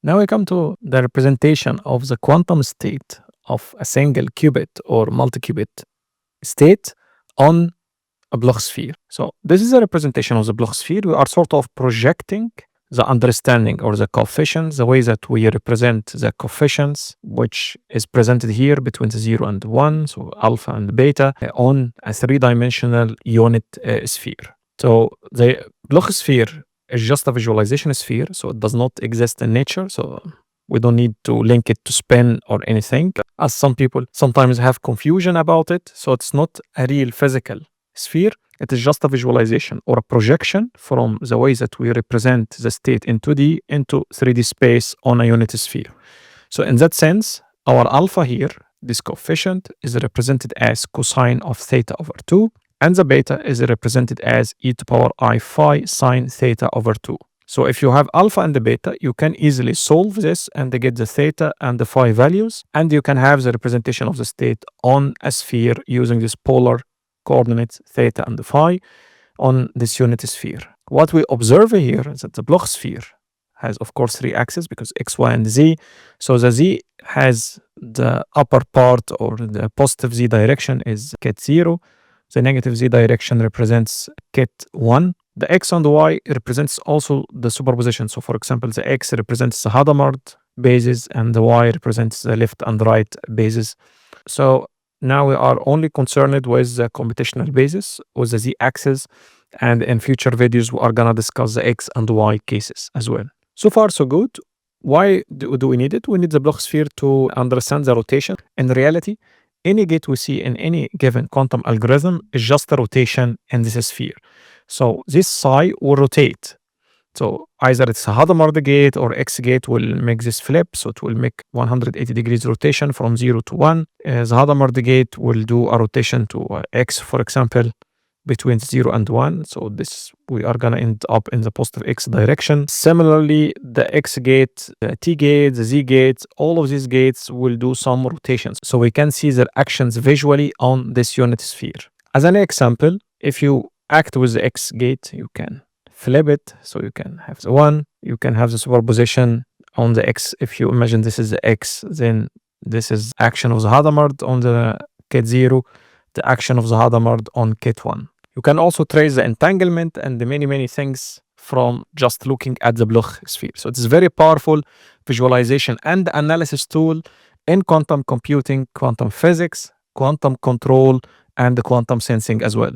Now we come to the representation of the quantum state of a single qubit or multi-qubit state on a Bloch sphere. So this is a representation of the Bloch sphere. We are sort of projecting the understanding or the coefficients, the way that we represent the coefficients, which is presented here between the 0 and 1, so alpha and beta, on a three-dimensional unit sphere. So the Bloch sphere is just a visualization sphere, so it does not exist in nature. So we don't need to link it to spin or anything, as some people sometimes have confusion about it. So it's not a real physical sphere. It is just a visualization or a projection from the way that we represent the state in 2D into 3D space on a unit sphere. So in that sense, our alpha here, this coefficient, is represented as cosine of theta over 2, and the beta is represented as e to power I phi sine theta over 2. So if you have alpha and the beta, you can easily solve this and get the theta and the phi values, and you can have the representation of the state on a sphere using this polar coordinates theta and the phi on this unit sphere. What we observe here is that the Bloch sphere has, of course, three axes because x, y, and z. So the z has the upper part, or the positive z direction is ket 0. The negative z direction represents ket 1. The x and the y represents also the superposition. So for example, the x represents the Hadamard basis and the y represents the left and right basis. So now we are only concerned with the computational basis, with the z-axis, and in future videos we are gonna discuss the x and y cases as well. So far so good. Why do we need it? We need the Bloch sphere to understand the rotation. In reality, any gate we see in any given quantum algorithm is just a rotation in this sphere. So this psi will rotate. So either it's a Hadamard gate or X gate will make this flip. So it will make 180 degrees rotation from 0 to 1. The Hadamard gate will do a rotation to X, for example, between 0 and 1. So this, we are going to end up in the positive X direction. Similarly, the X gate, the T gate, the Z gate, all of these gates will do some rotations. So we can see their actions visually on this unit sphere. As an example, if you act with the X gate, you can flip it, so you can have the 1, you can have the superposition on the X. If you imagine this is the X, then this is action of the Hadamard on the ket 0, the action of the Hadamard on ket 1. You can also trace the entanglement and the many things from just looking at the Bloch sphere. So it's a very powerful visualization and analysis tool in quantum computing, quantum physics, quantum control, and the quantum sensing as well.